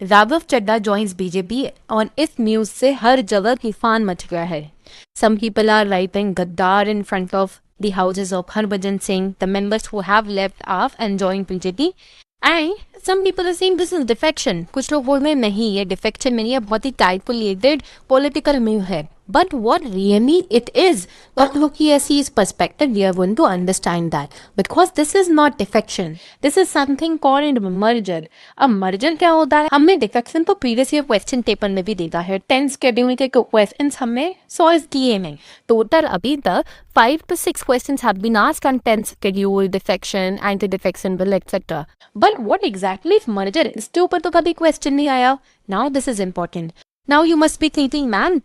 Raghav Chadha joins BJP और इस news से हर जगह तूफान मच गया है. Some people are writing Gaddar in front of the houses of Harbhajan Singh, the members who have left off and joined BJP. And some people are saying this is defection. कुछ लोग बोल रहे हैं नहीं ये defection नहीं है, बहुत ही calculated political move है. But what really it is, WKSC's perspective, we are going to understand that. Because this is not defection. This is something called merger. अब merger क्या होता है? हमने defection तो previous year question paper में भी देखा है. 10 schedule के questions हमने solve किए नहीं. Total अभी तक 5 to 6 questions have been asked on 10 schedule, defection, anti-defection bill, etc. But what exactly is merger? इसके ऊपर तो कभी question नहीं आया. Now this is important. Now you must be thinking, man,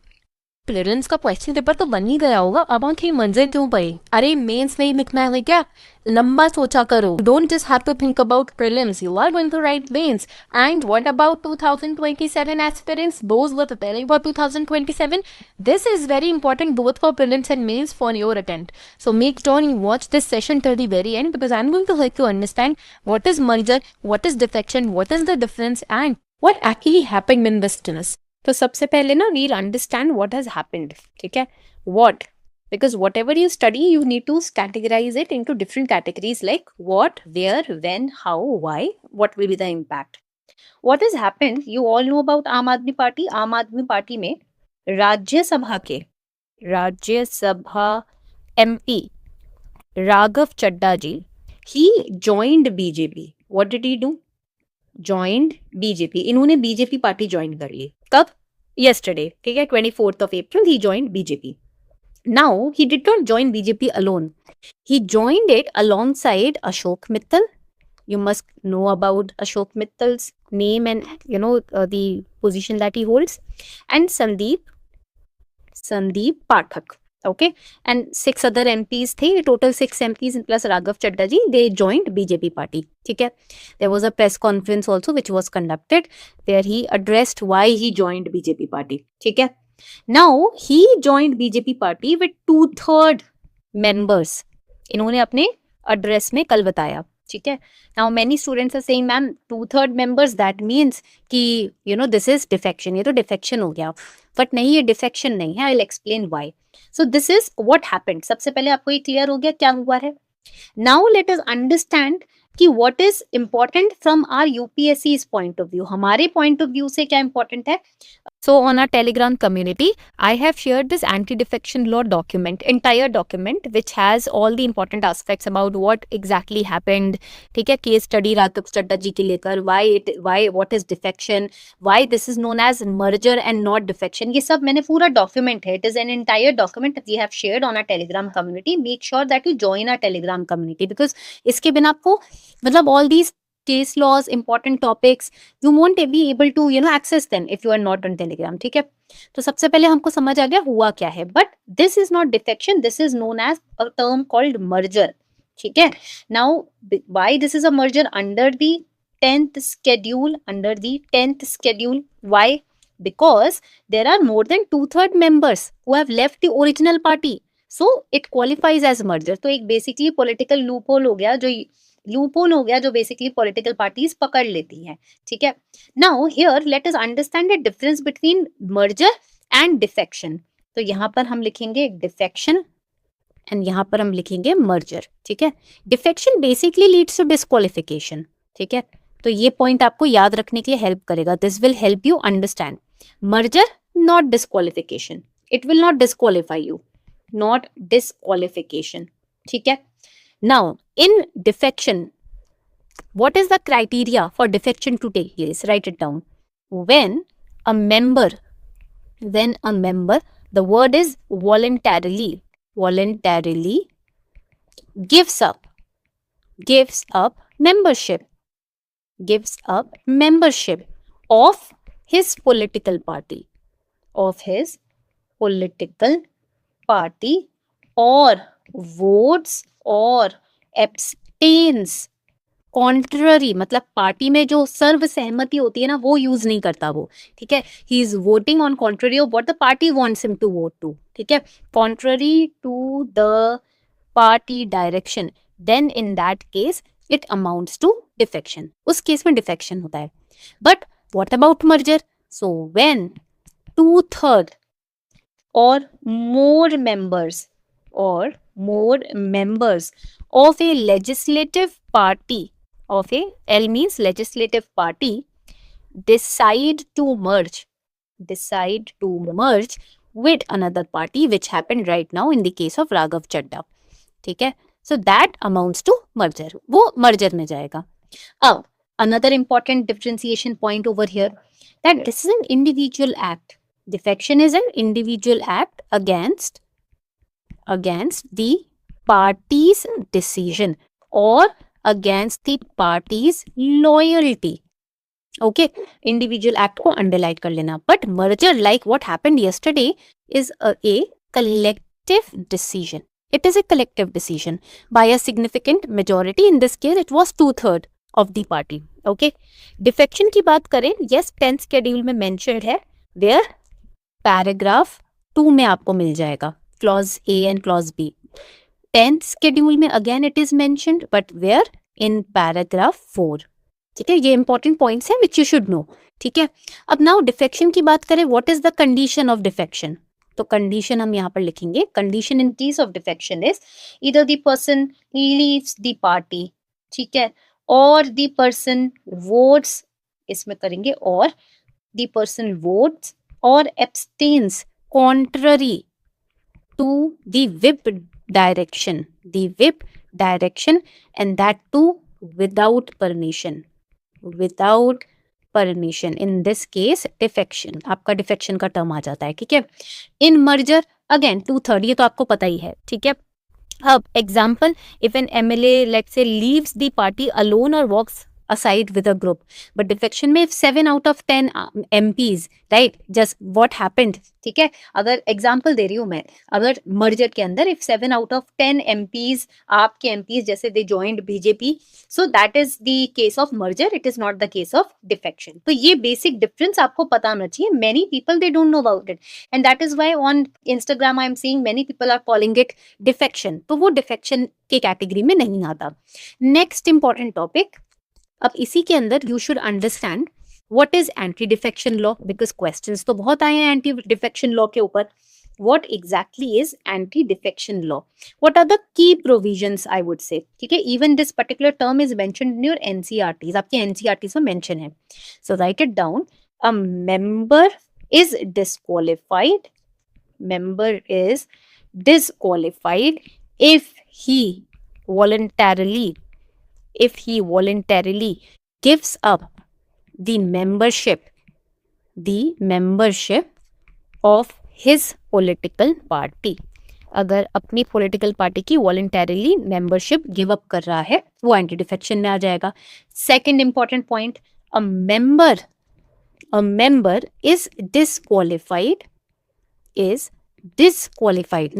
prelims का क्वेश्चन पेपर तो बन ही गया होगा, अब आंखें मंजर क्यों पड़ी? अरे मेंस नहीं लिखना है क्या? लंबा सोचा करो. Don't just have to think about prelims, you are going to write mains. And what about 2027 aspirants, those were preparing for 2027? This is very important both for prelims and mains for your attempt. So make sure you watch this session till the very end, because I am going to help you understand what is merger, what is defection, what is the difference and what actually happened in this tennis. तो सबसे पहले ना we'll understand what has happened. ठीक है, what, because whatever you study you need to categorise it into different categories like what, where, when, how, why, what will be the impact. What has happened, you all know about Aam Aadmi Party. Aam Aadmi Party में Rajya Sabha MP Raghav Chadha ji, he joined BJP. What did he do? Joined BJP. इन्होंने BJP party join कर ली. कब? yesterday. ठीक है, 24th of April he joined BJP. Now he did not join BJP alone. He joined it alongside Ashok Mittal. You must know about Ashok Mittal's name and the position that he holds, and Sandeep Pathak. Okay, and 6 other MPs थे, total 6 MPs plus Raghav Chadda ji, they joined BJP party. ठीक है, there was a press conference also which was conducted where he addressed why he joined BJP party. ठीक है, now he joined BJP party with 2/3 members. इन्होंने अपने address में कल बताया. ठीक है, now many students are saying ma'am 2/3 members that means कि this is defection. ये तो defection हो गया, but नहीं, ये defection नहीं है. I'll explain why. So this is what happened. सबसे पहले आपको ये क्लियर हो गया क्या हुआ है. Now let us understand कि what is important from our UPSC's point of view. हमारे point of view से क्या important है. So on our Telegram community, I have shared this anti-defection law document, entire document, which has all the important aspects about what exactly happened. ठीक है, case study Raghav Chadha जी के लेकर, what is defection, why this is known as merger and not defection. ये सब मैंने पूरा document है. It is an entire document that we have shared on our Telegram community. Make sure that you join our Telegram community because इसके बिना आपको मतलब all these case laws, important topics, you won't be able to access them if you are not on Telegram. ठीक है, तो सबसे पहले हमको समझ आ गया हुआ क्या है. But this is not defection, this is known as a term called merger. ठीक है, now why this is a merger under the 10th schedule, why? Because there are more than 2/3 members who have left the original party, so it qualifies as merger. तो एक basically political loophole हो गया जो basically political parties पकड़ लेती हैं. ठीक है, now here let us understand the difference between merger and defection. तो यहाँ पर हम लिखेंगे डिफेक्शन एंड यहाँ पर हम लिखेंगे मर्जर. ठीक है, defection basically leads to disqualification. ठीक है, तो ये पॉइंट आपको याद रखने के लिए हेल्प करेगा. This will help you understand. Merger not disqualification, it will not disqualify you, not disqualification. ठीक है, now in defection, what is the criteria for defection to take place? Write it down. When a member, the word is voluntarily gives up membership of his political party or votes or abstains contrary, मतलब party में जो सर्वसहमति होती है ना वो use नहीं करता वो. ठीक है, he is voting on contrary of what the party wants him to vote to. ठीक है, contrary to the party direction, then in that case it amounts to defection. उस केस में डिफेक्शन होता है. But What about merger? So when 2/3 or more members of a legislative party, of a L means legislative party, decide to merge with another party, which happened right now in the case of Raghav Chadda. ठीक है, so that amounts to merger, वो merger में जाएगा. अब another important differentiation point over here, that this is an individual act. Defection is an individual act against the party's decision or against the party's loyalty. Okay, individual act को underline कर लेना. But merger, like what happened yesterday, is a collective decision. It is a collective decision by a significant majority. In this case, it was 2/3 of the party. Okay, defection की बात करें, yes, 10th schedule में mentioned है, where paragraph 2 में आपको मिल जाएगा, clause A and clause B. 10th schedule में again it is mentioned, but where? In paragraph 4. ठीक है, ये इंपॉर्टेंट पॉइंट्स हैं विच यू शुड नो. ठीक है, अब नाउ डिफेक्शन की बात करें, what is the condition of defection? तो कंडीशन हम यहाँ पर लिखेंगे, condition in case of defection is either the person leaves the party, ठीक है, और द पर्सन वोट्स, इसमें करेंगे और द पर्सन वोट्स और abstains contrary to the whip direction and that too without permission. In this case defection, आपका defection का term आ जाता है. ठीक है, इन मर्जर अगेन 2/3, ये तो आपको पता ही है. ठीक है, अब example, if an MLA let's say leaves the party alone और walks aside with a group, but defection में if 7 out of 10 MPs, right, just what happened. ठीक है, अगर एग्जाम्पल दे रही हूँ मैं, अगर मर्जर के अंदर if 7 out of 10 MPs, आपके MPs जैसे they joined BJP, so that is the case of merger, it is not the case of defection. तो ये basic difference आपको पता होना चाहिए. Many people they don't know about it, and that is why on Instagram I am seeing many people are calling it defection. तो वो defection के category में नहीं आता. Next important topic, अब इसी के अंदर you should understand what is anti defection law, because questions तो बहुत आए हैं एंटी डिफेक्शन लॉ के ऊपर. What exactly is anti defection law? What are the key provisions, I would say. ठीक है, even this particular term is mentioned in your NCERTs, आपके NCERTs में मेंशन है. So write it down. A member is disqualified if he voluntarily gives up the membership of his political party. अगर अपनी political party की voluntarily membership give up कर रहा है, वो anti defection में आ जाएगा. Second important point, a member is disqualified.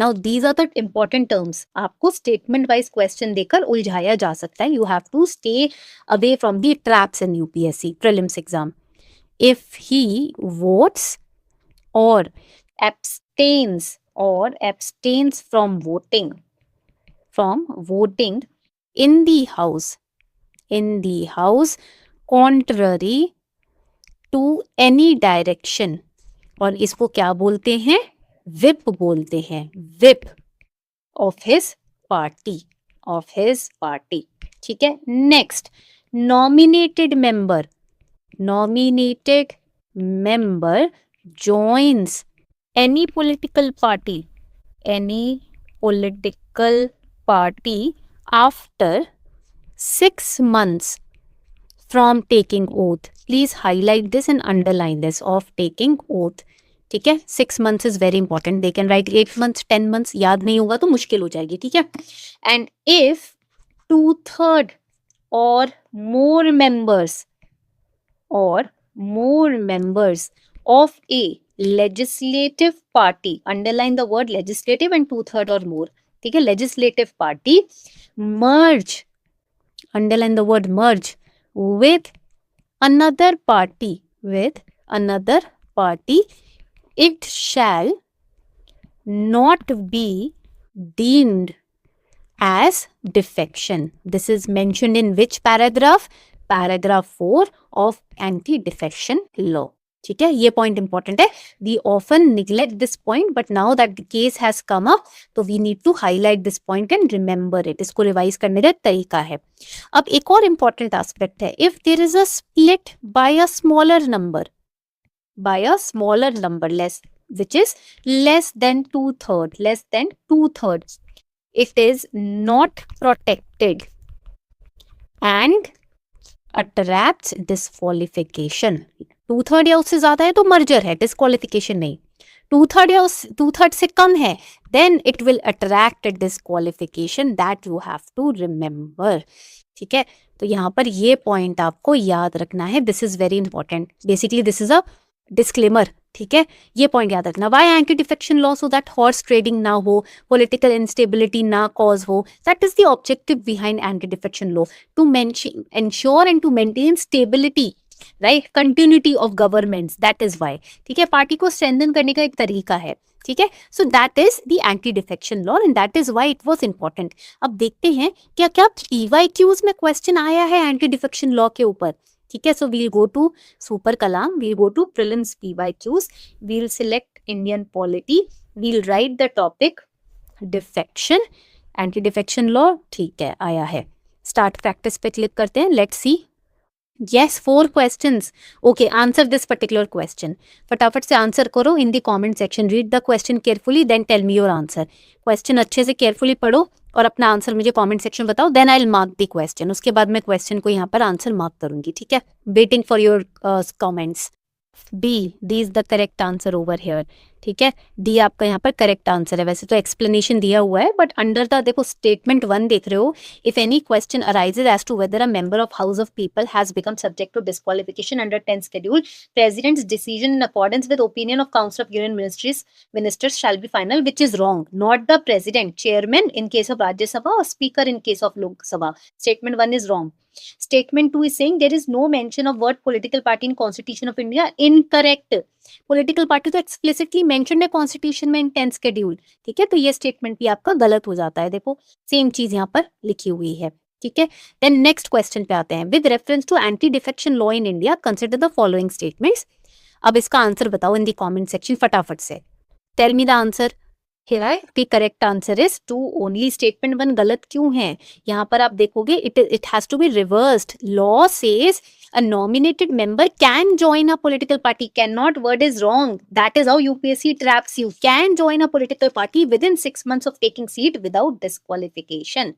Now these are the important terms. आपको statement wise question देकर उलझाया जा सकता है. You have to stay away from the traps in UPSC prelims exam. If he votes or abstains from voting in the house contrary to any direction, और इसको क्या बोलते हैं? whip बोलते हैं, whip of his party. ठीक है, next, nominated member joins any political party after 6 months from taking oath. Please highlight this and underline this, of taking oath. ठीक है, 6 months is very important. They can write 8 months 10 months, याद नहीं होगा तो मुश्किल हो जाएगी. ठीक है, एंड इफ 2/3 और more members of a legislative party, underline the word legislative and 2/3 or more. ठीक है, legislative party merge, underline the word merge, with another party, it shall not be deemed as defection. This is mentioned in which paragraph? Paragraph 4 of anti defection law. ठीक है, ये point important है। We often neglect this point but now that the case has come up तो we need to highlight this point and remember it. इसको revise करने का तरीका है। अब एक और इंपॉर्टेंट एस्पेक्ट है, if there is a split by a smaller number, less, which is less than 2/3, it is not protected and attracts disqualification. 2/3 या उससे ज्यादा है तो मर्जर है, डिस्क्वालिफिकेशन नहीं। 2/3 या 2/3 से कम है then it will attract disqualification, that you have to remember। ठीक है, तो यहाँ पर ये पॉइंट आपको याद रखना है। This is very important, basically this is a disclaimer. ठीक है, ये पॉइंट याद रखना। Why anti defection law? So that horse trading ना हो, पॉलिटिकल इंस्टेबिलिटी ना कॉज हो। That is the objective behind anti defection law, to ensure and to maintain stability, right, continuity of governments, that is why। ठीक है, party को strengthen करने का एक तरीका है। ठीक है, so that is the anti defection law and that is why it was important. अब देखते हैं क्या क्या PYQs में क्वेश्चन आया है एंटी डिफेक्शन लॉ के ऊपर। ठीक है, so we'll go to super Kalam, we'll go to prelims PYQs, we'll select Indian polity, we'll write the topic defection, anti defection law. ठीक है, आया है। स्टार्ट प्रैक्टिस पे क्लिक करते हैं, let's see. Yes, 4 questions. Okay, answer this particular question. फटाफट से answer करो in the comment section. Read the question carefully, then tell me your answer. Question अच्छे से carefully पढ़ो और अपना आंसर मुझे comment section बताओ, then I'll mark the question. उसके बाद मैं question को यहाँ पर आंसर मार्क करूँगी। ठीक है, waiting for your comments. B, D is the correct answer over here। ठीक है, डी आपका यहाँ पर करेक्ट आंसर है। वैसे तो एक्सप्लेनेशन दिया हुआ है बट अंडर द देखो स्टेटमेंट 1 देख रहे हो, if any question arises as to whether a member of house of people has become subject to disqualification under 10th schedule, president's decision in accordance with opinion of council of union ministers shall be final, which is wrong. Not the president, chairman in case of Rajya Sabha और speaker in case of Lok Sabha. Statement 1 is wrong। Statement 2 is saying there is no mention of word political party in Constitution of India। Incorrect। Political party तो explicitly mentioned है constitution में इन 10th schedule. ठीक है, तो ये statement भी आपका गलत हो जाता है। देखो सेम चीज यहाँ पर लिखी हुई है। ठीक है, देन नेक्स्ट क्वेश्चन पे आते हैं। With reference to anti defection law in India consider the following statements. अब इसका आंसर बताओ इन द कमेंट सेक्शन फटाफट से। Tell me the answer. Here the correct answer is 2 only। Statement 1 गलत क्यों है? यहाँ पर आप देखोगे it has to be reversed। Law says a nominated member can join a political party, cannot word is wrong। That is how UPSC traps you। Can join a political party within 6 months of taking seat without disqualification।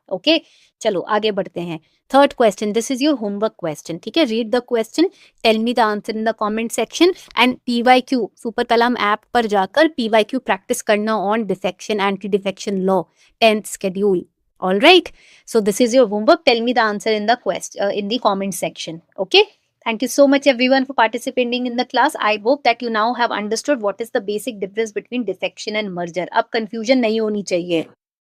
Okay, चलो आगे बढ़ते हैं। Third question, this is your homework question. ठीक है, read the question, tell me the answer in the comment section and PYQ super Kalam app पर जाकर PYQ practice करना on defection, anti defection law 10th schedule. All right, so this is your homework, tell me the answer in the question in the comment section. Okay, thank you so much everyone for participating in the class। I hope that you now have understood what is the basic difference between defection and merger। अब confusion नहीं होनी चाहिए।